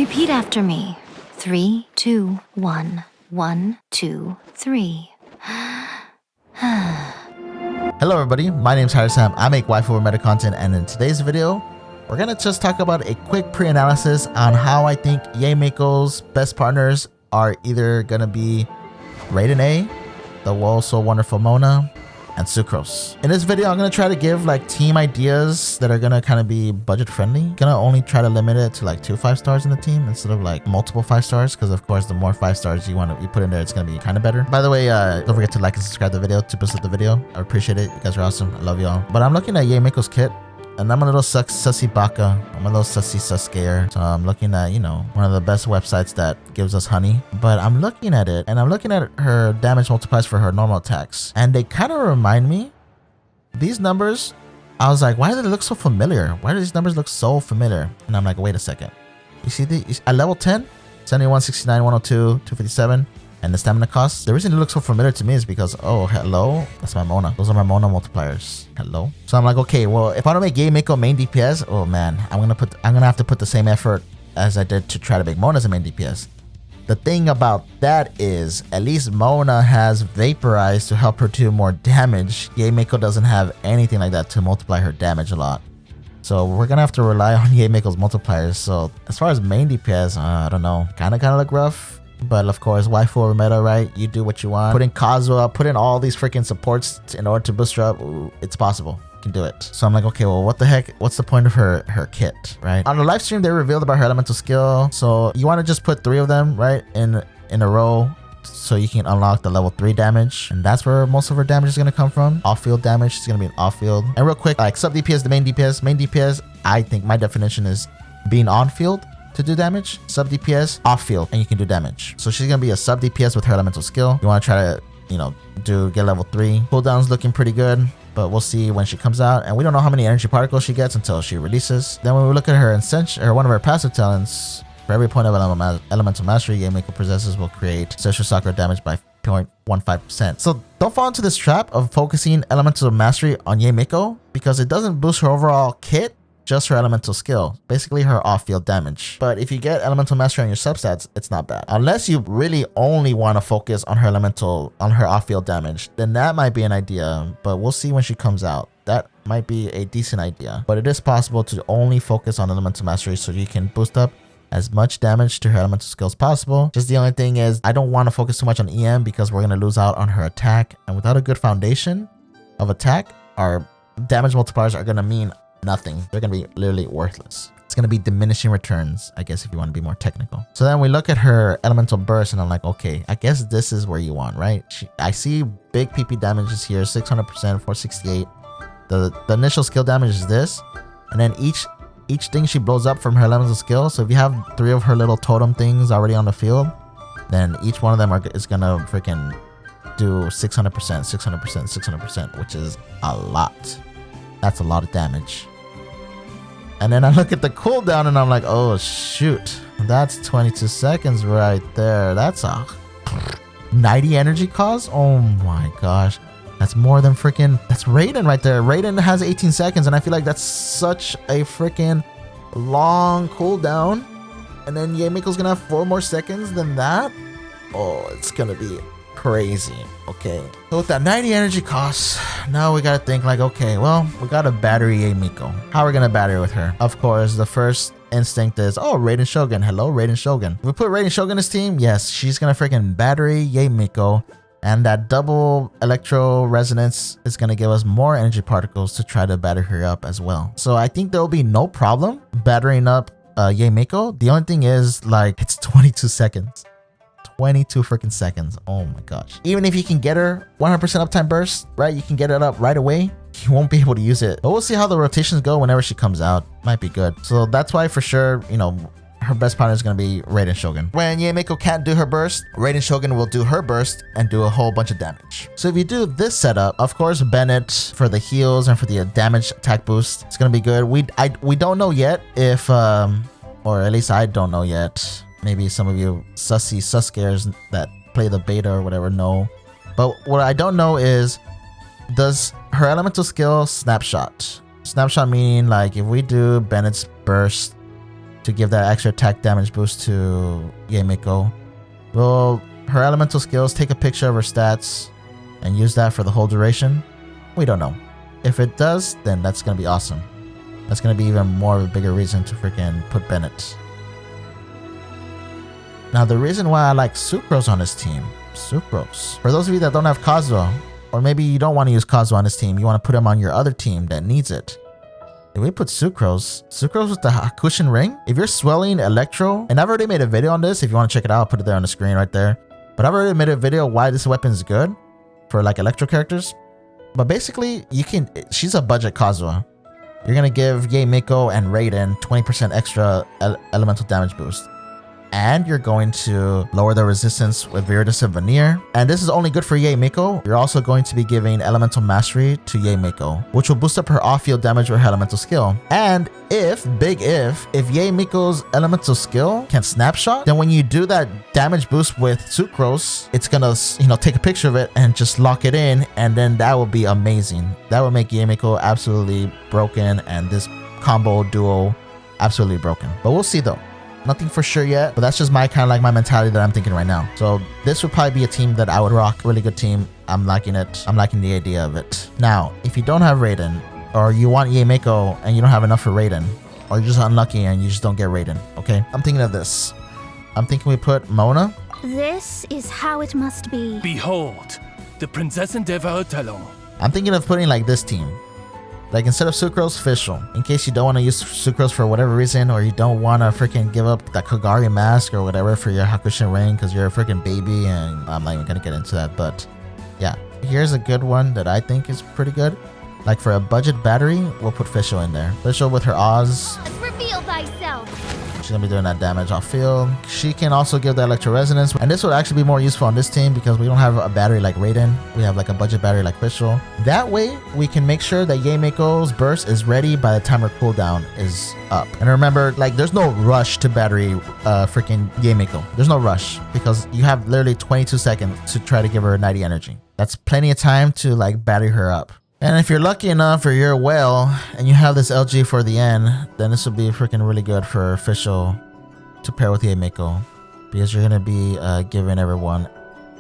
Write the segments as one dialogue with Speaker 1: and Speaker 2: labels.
Speaker 1: Repeat after me. 3, 2, 1. 1, 2, 3.
Speaker 2: Hello everybody, my name's Sam. I make waifu or meta content, and in today's video, we're gonna just talk about a quick pre-analysis on how I think Yae Miko's best partners are either gonna be Raiden A, the so wonderful Mona, and Sucrose. In this video, I'm gonna try to give like team ideas that are gonna kind of be budget friendly. Gonna only try to limit it to like 2 5-stars in the team instead of like multiple 5-stars, because of course the more 5-stars you put in there, it's gonna be kind of better. By the way, don't forget to like and subscribe to the video to boost up the video. I appreciate it. You guys are awesome. I love y'all. But I'm looking at Yae Miko's kit, and I'm a little sussy baka. I'm a little sussy suscayer. So I'm looking at, you know, one of the best websites that gives us honey. But I'm looking at it, and I'm looking at her damage multipliers for her normal attacks. And they kind of remind me, these numbers, I was like, why do they look so familiar? Why do these numbers look so familiar? And I'm like, wait a second. You see, at level 10, 71, 69, 102, 257. And the stamina cost, the reason it looks so familiar to me is because, oh, hello, that's my Mona. Those are my Mona multipliers. Hello. So I'm like, okay, well, if I don't make Yae Miko main DPS, oh man, I'm gonna have to put the same effort as I did to try to make Mona as a main DPS. The thing about that is, at least Mona has vaporized to help her do more damage. Yae Miko doesn't have anything like that to multiply her damage a lot. So we're gonna have to rely on Yae Miko's multipliers. So as far as main DPS, I don't know, kind of look rough. But of course, waifu or meta, right? You do what you want. Put in Kazuha, put in all these freaking supports in order to boost her up. Ooh, it's possible. You can do it. So I'm like, okay, well, what the heck? What's the point of her kit, right? On the live stream, they revealed about her elemental skill. So you want to just put 3 of them, right, in a row, so you can unlock the level 3 damage. And that's where most of her damage is going to come from. Off-field damage is going to be an off-field. And real quick, like sub DPS, the main DPS. Main DPS, I think my definition is being on-field to do damage. Sub DPS, off field, and you can do damage. So she's gonna be a sub DPS with her elemental skill. You want to try to, you know, get level 3. Cooldown's looking pretty good, but we'll see when she comes out, and we don't know how many energy particles she gets until she releases. Then when we look at her or one of her passive talents, for every point of elemental mastery Yae Miko possesses will create social soccer damage by 0.15%. So don't fall into this trap of focusing elemental mastery on Yae Miko, because it doesn't boost her overall kit, just her elemental skill, basically her off-field damage. But if you get elemental mastery on your substats, it's not bad. Unless you really only want to focus on her off-field damage, then that might be an idea, but we'll see when she comes out. That might be a decent idea, but it is possible to only focus on elemental mastery so you can boost up as much damage to her elemental skills possible. Just the only thing is, I don't want to focus too much on EM because we're going to lose out on her attack, and without a good foundation of attack, our damage multipliers are going to mean nothing. They're gonna be literally worthless. It's gonna be diminishing returns, I guess, if you want to be more technical. So then we look at her elemental burst, and I'm like, okay, I guess this is where you want, right? I see big PP damages here, 600%, 468. The initial skill damage is this, and then each thing she blows up from her elemental skill. So if you have 3 of her little totem things already on the field, then each one of them is gonna freaking do 600%, 600%, 600%, which is a lot. That's a lot of damage. And then I look at the cooldown, and I'm like, oh shoot, that's 22 seconds right there. That's a 90 energy cost. Oh my gosh, that's more than that's Raiden right there. Raiden has 18 seconds, and I feel like that's such a freaking long cooldown. And then Yae Miko's gonna have 4 more seconds than that. Oh, it's gonna be crazy. Okay, so with that 90 energy cost, now we gotta think like, okay, well, we gotta battery Yae Miko. How are we gonna battery with her? Of course, the first instinct is, oh, Raiden Shogun. Hello, Raiden Shogun. If we put Raiden Shogun in this team, yes, she's gonna freaking battery Yae Miko, and that double electro resonance is gonna give us more energy particles to try to batter her up as well. So I think there will be no problem battering up Yae Miko. The only thing is, like, it's 22 seconds. 22 freaking seconds. Oh my gosh. Even if you can get her 100% uptime burst, right? You can get it up right away. You won't be able to use it. But we'll see how the rotations go whenever she comes out. Might be good. So that's why for sure, you know, her best partner is going to be Raiden Shogun. When Yae Miko can't do her burst, Raiden Shogun will do her burst and do a whole bunch of damage. So if you do this setup, of course, Bennett for the heals and for the damage attack boost, it's going to be good. We don't know yet if, or at least I don't know yet. Maybe some of you suscares that play the beta or whatever know. But what I don't know is, does her elemental skill snapshot? Snapshot meaning, like, if we do Bennett's burst to give that extra attack damage boost to Yae Miko. Will her elemental skills take a picture of her stats and use that for the whole duration? We don't know. If it does, then that's going to be awesome. That's going to be even more of a bigger reason to freaking put Bennett. Now, the reason why I like Sucrose on this team, Sucrose. For those of you that don't have Kazuha, or maybe you don't want to use Kazuha on this team, you want to put him on your other team that needs it. If we put Sucrose with the Hakushin ring, if you're swelling Electro, and I've already made a video on this, if you want to check it out, I'll put it there on the screen right there. But I've already made a video why this weapon is good for like Electro characters. But basically, she's a budget Kazuha. You're going to give Yae Miko and Raiden 20% extra elemental damage boost. And you're going to lower the resistance with Viridescent Veneer. And this is only good for Yae Miko. You're also going to be giving Elemental Mastery to Yae Miko, which will boost up her off-field damage with her Elemental Skill. And if Yae Miko's Elemental Skill can snapshot, then when you do that damage boost with Sucrose, it's gonna, take a picture of it and just lock it in, and then that will be amazing. That will make Yae Miko absolutely broken, and this combo duo absolutely broken. But we'll see though. Nothing for sure yet, but that's just my my mentality that I'm thinking right now. So this would probably be a team that I would rock. Really good team. I'm liking it. I'm liking the idea of it. Now, if you don't have Raiden, or you want Yae Miko and you don't have enough for Raiden, or you're just unlucky and you just don't get Raiden, okay? I'm thinking of this. I'm thinking we put Mona.
Speaker 3: This is how it must be.
Speaker 4: Behold, the Prinzessin der Talon.
Speaker 2: I'm thinking of putting like this team. Like instead of Sucrose, Fischl. In case you don't want to use Sucrose for whatever reason, or you don't want to freaking give up that Kagari mask or whatever for your Hakushin ring because you're a freaking baby, and I'm not even going to get into that. But yeah, here's a good one that I think is pretty good. Like for a budget battery, we'll put Fischl in there. Fischl with her Oz.
Speaker 3: Reveal thyself.
Speaker 2: She's going to be doing that damage off field. She can also give the Electro Resonance. And this would actually be more useful on this team because we don't have a battery like Raiden. We have like a budget battery like Fischl. That way, we can make sure that Yae Miko's burst is ready by the time her cooldown is up. And remember, like, there's no rush to battery freaking Yae Miko. There's no rush because you have literally 22 seconds to try to give her 90 energy. That's plenty of time to like battery her up. And if you're lucky enough or you're a whale and you have this LG for the end, then this will be freaking really good for Fischl to pair with Yae Miko, because you're going to be giving everyone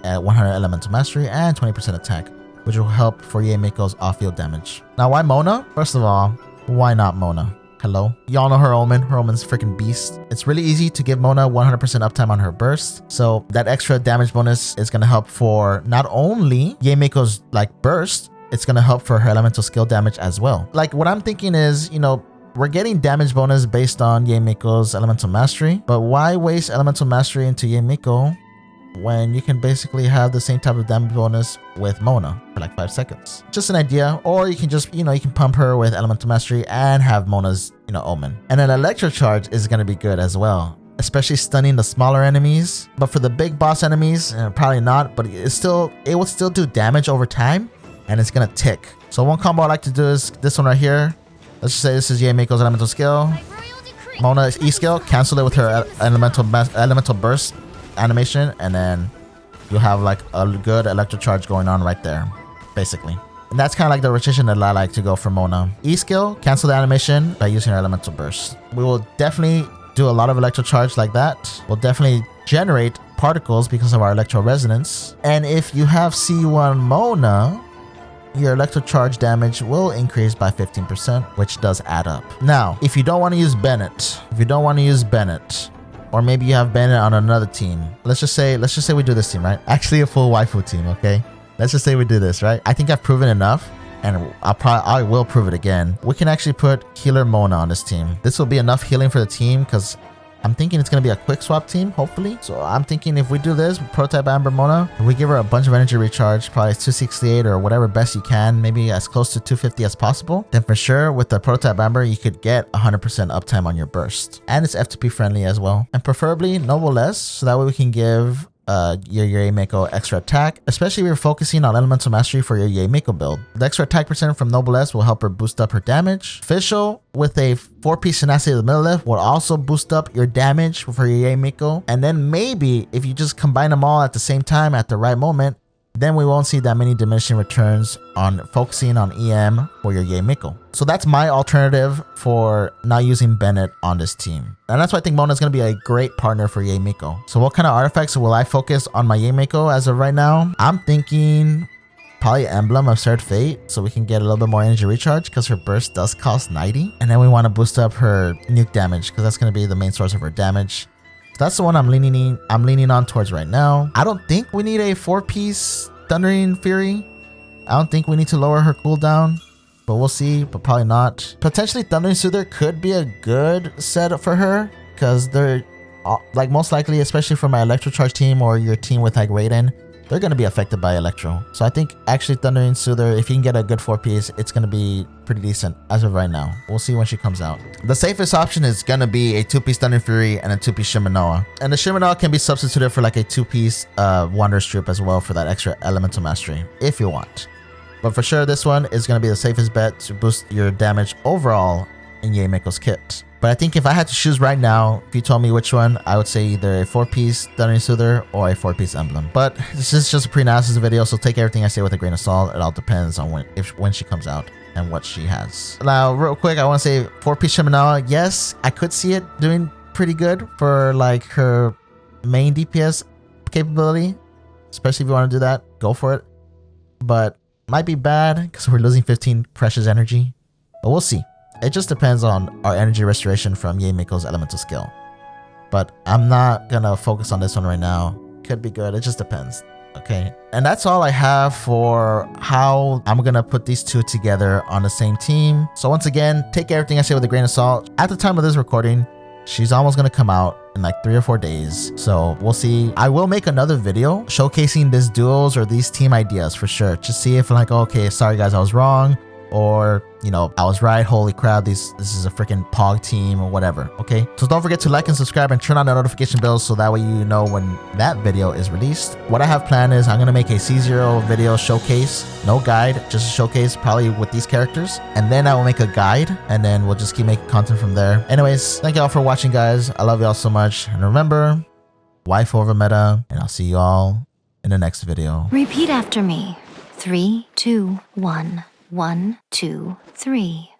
Speaker 2: 100 Elemental Mastery and 20% attack, which will help for Yae Miko's off-field damage. Now, why Mona? First of all, why not Mona? Hello? Y'all know her Omen. Her Omen's freaking beast. It's really easy to give Mona 100% uptime on her burst. So that extra damage bonus is going to help for not only Yae Miko's like burst, it's going to help for her elemental skill damage as well. Like what I'm thinking is, we're getting damage bonus based on Yae Miko's elemental mastery, but why waste elemental mastery into Yae Miko when you can basically have the same type of damage bonus with Mona for like 5 seconds? Just an idea. Or you can just, you can pump her with elemental mastery and have Mona's, Omen. And an electro charge is going to be good as well, especially stunning the smaller enemies. But for the big boss enemies, probably not, but it would still do damage over time. And it's gonna tick. So one combo I like to do is this one right here. Let's just say this is Yae Miko's elemental skill. Mona's E skill, cancel it with her elemental burst animation, and then you'll have like a good electro charge going on right there, basically. And that's kind of like the rotation that I like to go for Mona. E skill, cancel the animation by using her elemental burst. We will definitely do a lot of electro charge like that. We'll definitely generate particles because of our electro resonance. And if you have C1 Mona, your electro charge damage will increase by 15%, which does add up. Now, if you don't want to use Bennett, or maybe you have Bennett on another team, let's just say we do this team, right? Actually, a full waifu team, okay? Let's just say we do this, right? I think I've proven enough, and I will prove it again. We can actually put Healer Mona on this team. This will be enough healing for the team because I'm thinking it's going to be a quick swap team, hopefully. So I'm thinking if we do this, Prototype Amber Mona, we give her a bunch of energy recharge, probably 268 or whatever best you can, maybe as close to 250 as possible. Then for sure, with the Prototype Amber, you could get 100% uptime on your burst. And it's FTP friendly as well. And preferably Noblesse, so that way we can give your Yae Miko extra attack, especially if you're focusing on elemental mastery for your Yae Miko build. The extra attack percent from Noblesse will help her boost up her damage. Fischl with a 4-piece tenacity of the middle left will also boost up your damage for your Yae Miko. And then maybe if you just combine them all at the same time at the right moment, then we won't see that many diminishing returns on focusing on EM for your Yae Miko. So that's my alternative for not using Bennett on this team. And that's why I think Mona is going to be a great partner for Yae Miko. So what kind of artifacts will I focus on my Yae Miko as of right now? I'm thinking probably Emblem of Absurd Fate, so we can get a little bit more energy recharge because her burst does cost 90. And then we want to boost up her nuke damage because that's going to be the main source of her damage. So that's the one I'm leaning on towards right now. I don't think we need a 4-piece Thundering Fury. I don't think we need to lower her cooldown, but we'll see, but probably not. Potentially Thundering Soother could be a good setup for her because they're like most likely, especially for my Electro Charge team or your team with like Raiden, they're going to be affected by Electro. So I think actually Thundering Soother, if you can get a good 4-piece, it's going to be pretty decent as of right now. We'll see when she comes out. The safest option is going to be a 2-piece Thundering Fury and a 2-piece Shimanoa. And the Shimanoa can be substituted for like a 2-piece Wanderer's Troop as well for that extra elemental mastery if you want. But for sure, this one is going to be the safest bet to boost your damage overall in Yae Miko's kit. But I think if I had to choose right now, if you told me which one, I would say either a 4-piece Thundering Soother or a 4-piece Emblem. But this is just a pre-analysis video, so take everything I say with a grain of salt. It all depends on when she comes out and what she has. Now, real quick, I want to say 4-piece Shimanoa, yes, I could see it doing pretty good for like her main DPS capability. Especially if you want to do that, go for it. But might be bad because we're losing 15 precious energy. But we'll see. It just depends on our energy restoration from Yae Miko's elemental skill. But I'm not gonna focus on this one right now. Could be good, it just depends. Okay, and that's all I have for how I'm gonna put these two together on the same team. So once again, take everything I say with a grain of salt. At the time of this recording, she's almost gonna come out in like 3 or 4 days. So we'll see. I will make another video showcasing these duos or these team ideas for sure. Just see if like, okay, sorry guys, I was wrong. Or, you know, I was right, holy crap, this is a freaking Pog team or whatever, okay? So don't forget to like and subscribe and turn on the notification bells so that way you know when that video is released. What I have planned is I'm going to make a C0 video showcase, no guide, just a showcase probably with these characters. And then I will make a guide and then we'll just keep making content from there. Anyways, thank you all for watching, guys. I love you all so much. And remember, wife over meta, and I'll see you all in the next video.
Speaker 1: Repeat after me. 3, 2, 1. 1, 2, 3.